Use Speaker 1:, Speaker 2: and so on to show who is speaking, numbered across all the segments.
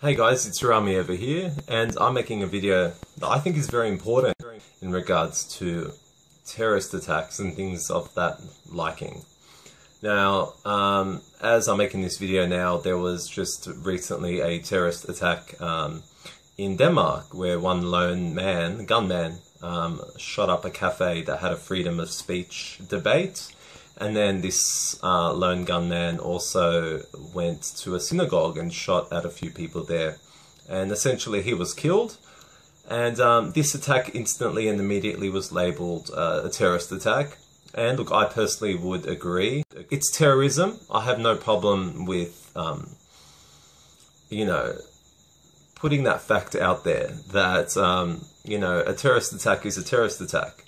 Speaker 1: Hey guys, it's Rami over here, and I'm making a video that I think is very important in regards to terrorist attacks and things of that liking. Now, as I'm making this video now, there was just recently a terrorist attack in Denmark where one lone man, gunman, shot up a cafe that had a freedom of speech debate. And then this lone gunman also went to a synagogue and shot at a few people there. And essentially he was killed. And this attack instantly and immediately was labelled a terrorist attack. And look, I personally would agree. It's terrorism. I have no problem with, putting that fact out there that, a terrorist attack is a terrorist attack.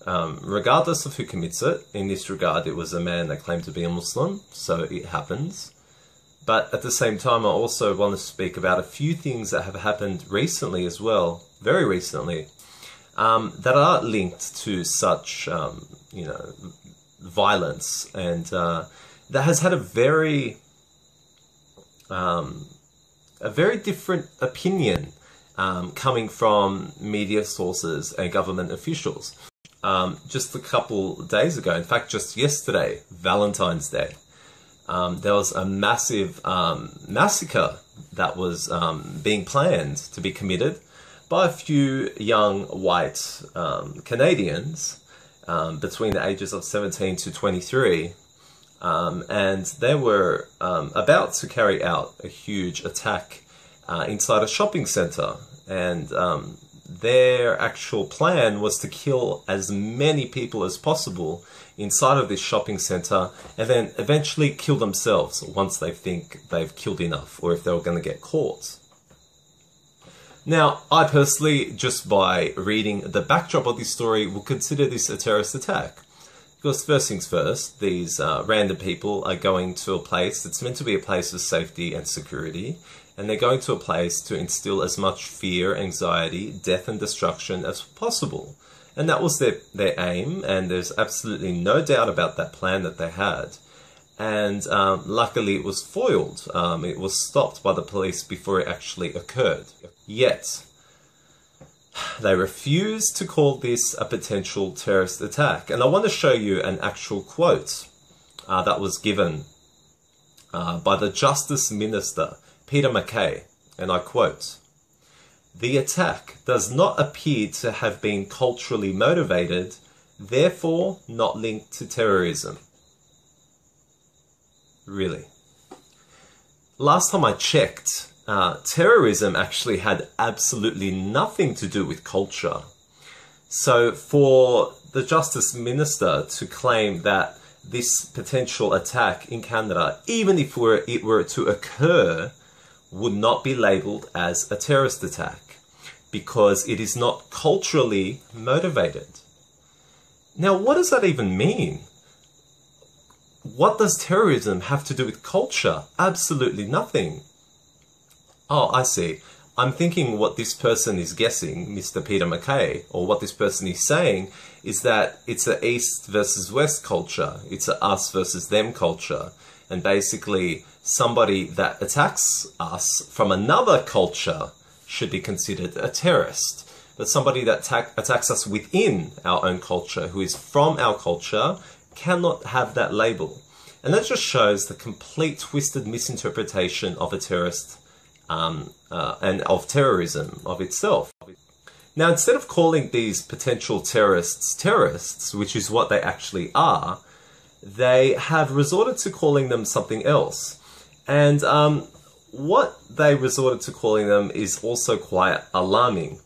Speaker 1: Regardless of who commits it. In this regard, it was a man that claimed to be a Muslim, so it happens. But at the same time, I also want to speak about a few things that have happened recently as well, very recently, that are linked to such, violence, and that has had a very different opinion coming from media sources and government officials. Just a couple days ago, in fact just yesterday, Valentine's Day, there was a massive massacre that was being planned to be committed by a few young white Canadians between the ages of 17 to 23, and they were about to carry out a huge attack inside a shopping centre, and their actual plan was to kill as many people as possible inside of this shopping centre and then eventually kill themselves once they think they've killed enough, or if they were going to get caught. Now, I personally, just by reading the backdrop of this story, will consider this a terrorist attack. Because first things first, these random people are going to a place that's meant to be a place of safety and security, and they're going to a place to instill as much fear, anxiety, death and destruction as possible. And that was their aim, and there's absolutely no doubt about that plan that they had. And luckily it was foiled. It was stopped by the police before it actually occurred. Yet, they refused to call this a potential terrorist attack. And I want to show you an actual quote that was given by the Justice Minister, Peter MacKay, and I quote, "The attack does not appear to have been culturally motivated, therefore not linked to terrorism." Really? Last time I checked, terrorism actually had absolutely nothing to do with culture. So for the Justice Minister to claim that this potential attack in Canada, even if it were to occur, would not be labelled as a terrorist attack because it is not culturally motivated. Now, what does that even mean? What does terrorism have to do with culture? Absolutely nothing. Oh, I see. I'm thinking what this person is guessing, Mr. Peter MacKay, or what this person is saying, is that it's a East versus West culture. It's a us versus them culture. And basically, somebody that attacks us from another culture should be considered a terrorist. But somebody that attacks us within our own culture, who is from our culture, cannot have that label. And that just shows the complete twisted misinterpretation of a terrorist and of terrorism of itself. Now, instead of calling these potential terrorists, which is what they actually are, they have resorted to calling them something else. And what they resorted to calling them is also quite alarming.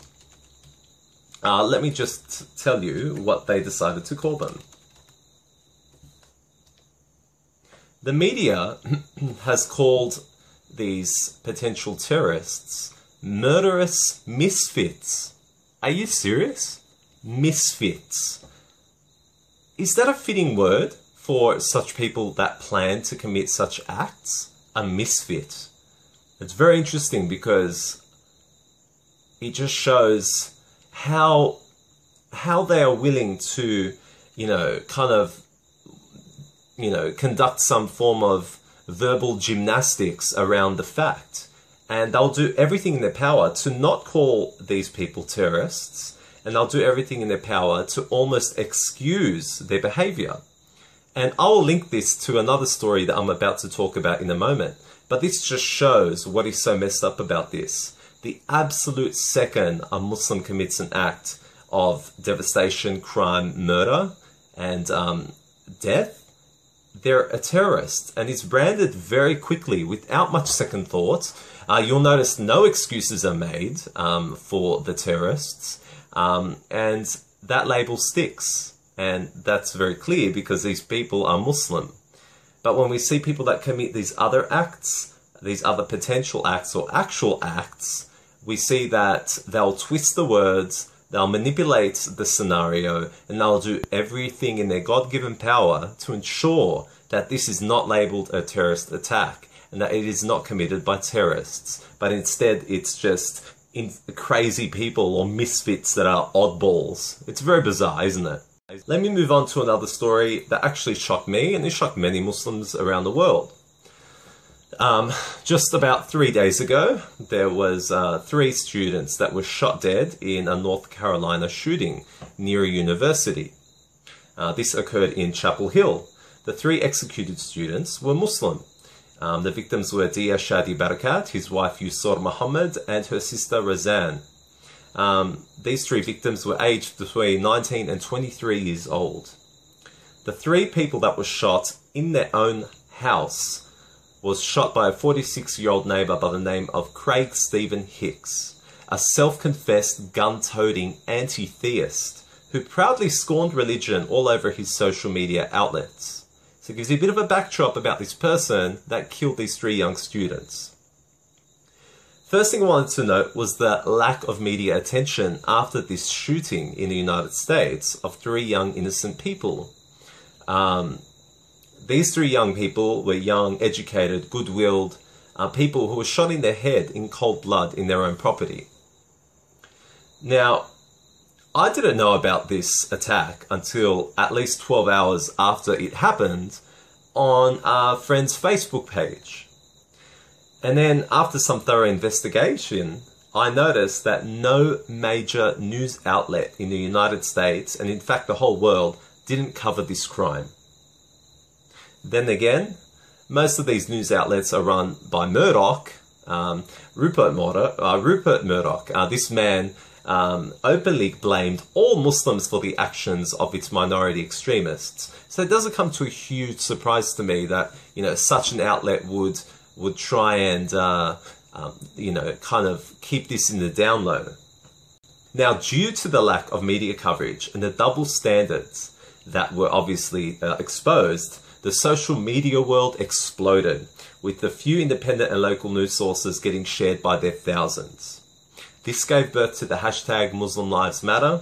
Speaker 1: Let me just tell you what they decided to call them. The media has called these potential terrorists murderous misfits. Are you serious? Misfits. Is that a fitting word for such people that plan to commit such acts? A misfit. It's very interesting because it just shows how they are willing to, conduct some form of verbal gymnastics around the fact. And they'll do everything in their power to not call these people terrorists, and they'll do everything in their power to almost excuse their behavior. And I'll link this to another story that I'm about to talk about in a moment. But this just shows what is so messed up about this. The absolute second a Muslim commits an act of devastation, crime, murder, and death, they're a terrorist, and it's branded very quickly without much second thought. You'll notice no excuses are made for the terrorists, and that label sticks. And that's very clear because these people are Muslim. But when we see people that commit these other acts, these other potential acts or actual acts, we see that they'll twist the words, they'll manipulate the scenario, and they'll do everything in their God-given power to ensure that this is not labeled a terrorist attack and that it is not committed by terrorists, but instead it's just crazy people or misfits that are oddballs. It's very bizarre, isn't it? Let me move on to another story that actually shocked me, and it shocked many Muslims around the world. Just about 3 days ago, there was 3 students that were shot dead in a North Carolina shooting near a university. This occurred in Chapel Hill. The 3 executed students were Muslim. The victims were Dia Shadi Barakat, his wife Yusor Muhammad, and her sister Razan. These 3 victims were aged between 19 and 23 years old. The 3 people that were shot in their own house was shot by a 46-year-old neighbour by the name of Craig Stephen Hicks, a self-confessed gun-toting anti-theist who proudly scorned religion all over his social media outlets. So it gives you a bit of a backdrop about this person that killed these 3 young students. First thing I wanted to note was the lack of media attention after this shooting in the United States of 3 young innocent people. These 3 young people were young, educated, good-willed people who were shot in their head in cold blood in their own property. Now, I didn't know about this attack until at least 12 hours after it happened on our friend's Facebook page. And then after some thorough investigation, I noticed that no major news outlet in the United States, and in fact the whole world, didn't cover this crime. Then again, most of these news outlets are run by Murdoch, Rupert Murdoch. This man openly blamed all Muslims for the actions of its minority extremists. So it doesn't come to a huge surprise to me that, such an outlet would try and, kind of keep this in the down low. Now, due to the lack of media coverage and the double standards that were obviously exposed, the social media world exploded, with a few independent and local news sources getting shared by their thousands. This gave birth to the hashtag Muslim Lives Matter,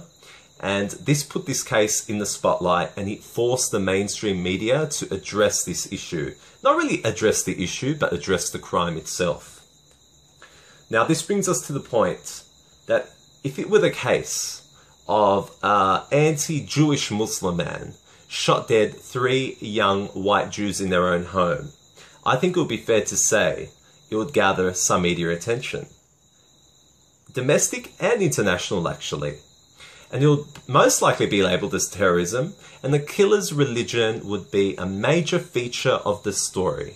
Speaker 1: and this put this case in the spotlight, and it forced the mainstream media to address this issue. Not really address the issue, but address the crime itself. Now, this brings us to the point that if it were the case of an anti-Jewish Muslim man shot dead 3 young white Jews in their own home, I think it would be fair to say it would gather some media attention. Domestic and international, actually. And it would most likely be labelled as terrorism, and the killer's religion would be a major feature of the story.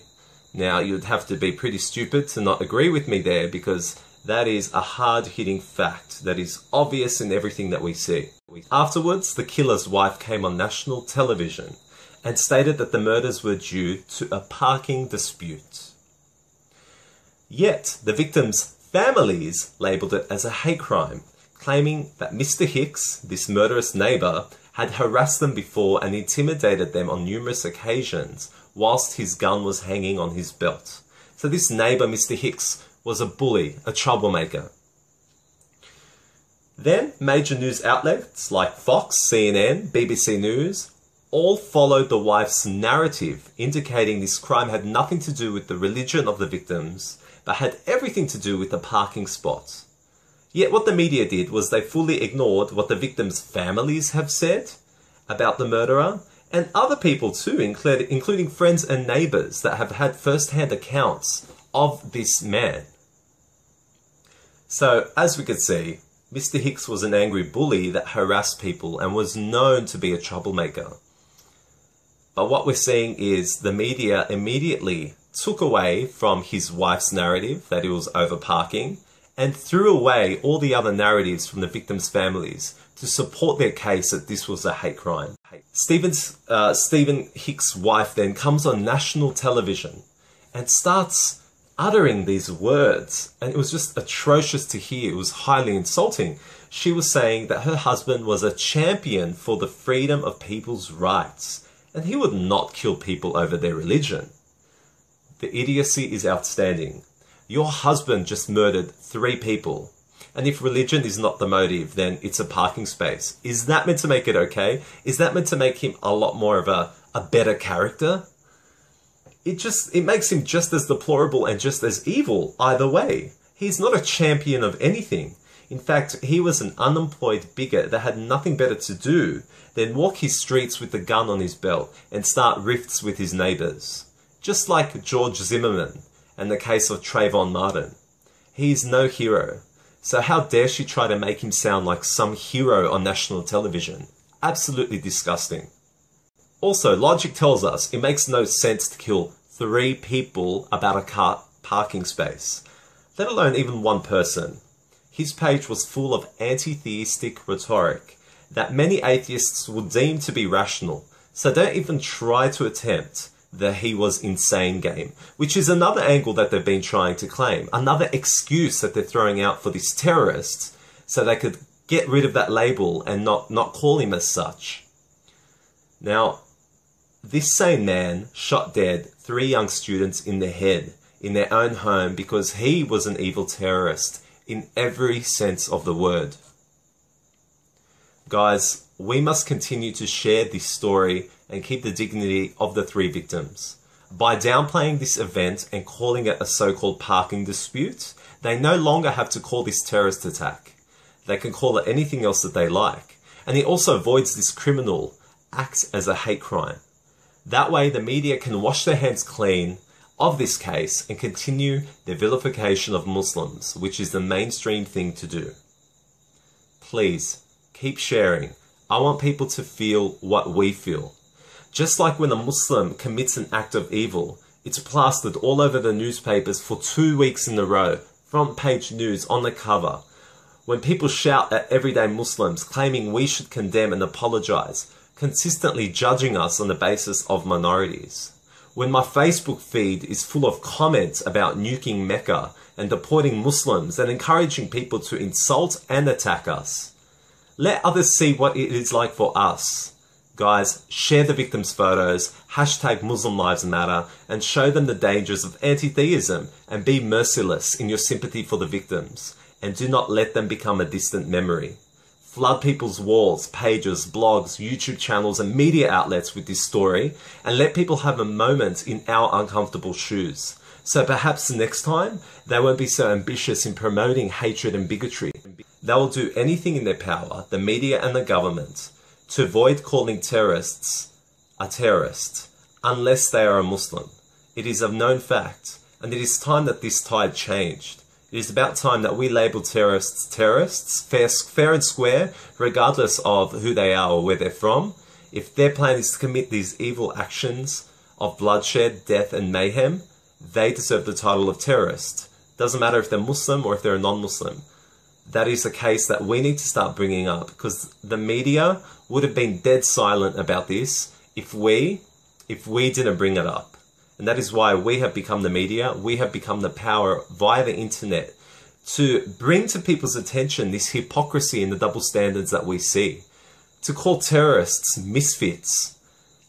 Speaker 1: Now, you'd have to be pretty stupid to not agree with me there, because that is a hard-hitting fact that is obvious in everything that we see. Afterwards, the killer's wife came on national television and stated that the murders were due to a parking dispute. Yet, the victims' families labelled it as a hate crime, claiming that Mr. Hicks, this murderous neighbour, had harassed them before and intimidated them on numerous occasions whilst his gun was hanging on his belt. So this neighbour, Mr. Hicks, was a bully, a troublemaker. Then, major news outlets like Fox, CNN, BBC News, all followed the wife's narrative, indicating this crime had nothing to do with the religion of the victims, but had everything to do with the parking spot. Yet what the media did was they fully ignored what the victims' families have said about the murderer, and other people too, including friends and neighbours that have had first-hand accounts of this man. So, as we could see, Mr. Hicks was an angry bully that harassed people and was known to be a troublemaker. But what we're seeing is the media immediately took away from his wife's narrative that he was over parking and threw away all the other narratives from the victims' families to support their case that this was a hate crime. Stephen Hicks' wife then comes on national television and starts uttering these words, and it was just atrocious to hear. It was highly insulting. She was saying that her husband was a champion for the freedom of people's rights, and he would not kill people over their religion. The idiocy is outstanding. Your husband just murdered 3 people, and if religion is not the motive, then it's a parking space. Is that meant to make it okay? Is that meant to make him a lot more of a better character? It makes him just as deplorable and just as evil either way. He's not a champion of anything. In fact, he was an unemployed bigot that had nothing better to do than walk his streets with a gun on his belt and start rifts with his neighbours. Just like George Zimmerman and the case of Trayvon Martin. He's no hero. So how dare she try to make him sound like some hero on national television? Absolutely disgusting. Also, logic tells us it makes no sense to kill 3 people about a car parking space, let alone even one person. His page was full of anti-theistic rhetoric that many atheists would deem to be rational, so don't even try to attempt the "he was insane" game, which is another angle that they've been trying to claim, another excuse that they're throwing out for this terrorist, so they could get rid of that label and not call him as such. Now, this same man shot dead 3 young students in the head in their own home because he was an evil terrorist in every sense of the word. Guys, we must continue to share this story and keep the dignity of the 3 victims. By downplaying this event and calling it a so-called parking dispute, they no longer have to call this terrorist attack. They can call it anything else that they like. And it also avoids this criminal act as a hate crime. That way, the media can wash their hands clean of this case and continue their vilification of Muslims, which is the mainstream thing to do. Please, keep sharing. I want people to feel what we feel. Just like when a Muslim commits an act of evil, it's plastered all over the newspapers for 2 weeks in a row, front page news on the cover. When people shout at everyday Muslims claiming we should condemn and apologize, consistently judging us on the basis of minorities. When my Facebook feed is full of comments about nuking Mecca and deporting Muslims and encouraging people to insult and attack us. Let others see what it is like for us. Guys, share the victims' photos, hashtag Muslim Lives Matter, and show them the dangers of anti-theism and be merciless in your sympathy for the victims. And do not let them become a distant memory. Flood people's walls, pages, blogs, YouTube channels and media outlets with this story and let people have a moment in our uncomfortable shoes. So perhaps next time they won't be so ambitious in promoting hatred and bigotry. They will do anything in their power, the media and the government, to avoid calling terrorists a terrorist unless they are a Muslim. It is a known fact, and it is time that this tide changed. It is about time that we label terrorists terrorists, fair and square, regardless of who they are or where they're from. If their plan is to commit these evil actions of bloodshed, death and mayhem, they deserve the title of terrorist. Doesn't matter if they're Muslim or if they're a non-Muslim. That is a case that we need to start bringing up because the media would have been dead silent about this if we didn't bring it up. And that is why we have become the media. We have become the power via the internet to bring to people's attention this hypocrisy and the double standards that we see. To call terrorists misfits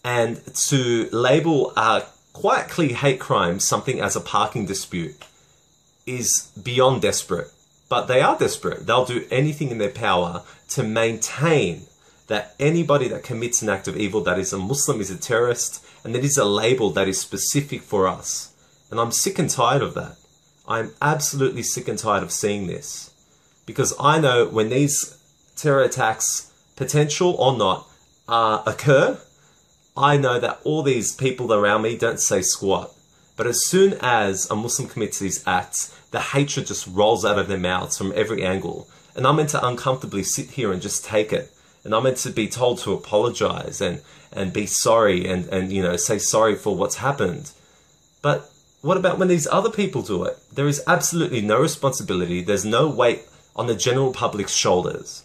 Speaker 1: and to label a quite clear hate crime something as a parking dispute is beyond desperate. But they are desperate. They'll do anything in their power to maintain that anybody that commits an act of evil that is a Muslim is a terrorist, and that is a label that is specific for us. And I'm sick and tired of that. I'm absolutely sick and tired of seeing this. Because I know when these terror attacks, potential or not, occur, I know that all these people around me don't say squat. But as soon as a Muslim commits these acts, the hatred just rolls out of their mouths from every angle. And I'm meant to uncomfortably sit here and just take it. And I'm meant to be told to apologize and be sorry and you know, say sorry for what's happened. But what about when these other people do it? There is absolutely no responsibility. There's no weight on the general public's shoulders.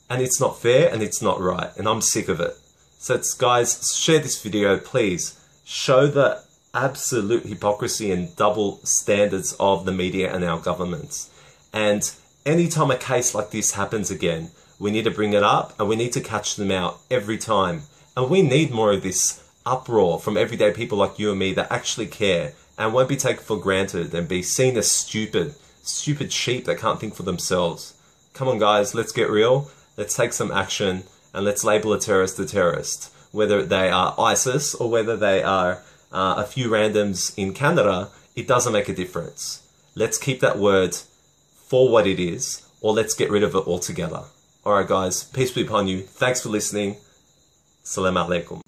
Speaker 1: And it's not fair and it's not right. And I'm sick of it. So guys, share this video, please. Show the absolute hypocrisy and double standards of the media and our governments. And anytime a case like this happens again, we need to bring it up and we need to catch them out every time. And we need more of this uproar from everyday people like you and me that actually care and won't be taken for granted and be seen as stupid sheep that can't think for themselves. Come on guys, let's get real. Let's take some action and let's label a terrorist a terrorist. Whether they are ISIS or whether they are a few randoms in Canada, it doesn't make a difference. Let's keep that word for what it is, or let's get rid of it altogether. Alright guys, peace be upon you. Thanks for listening. Salam alaikum.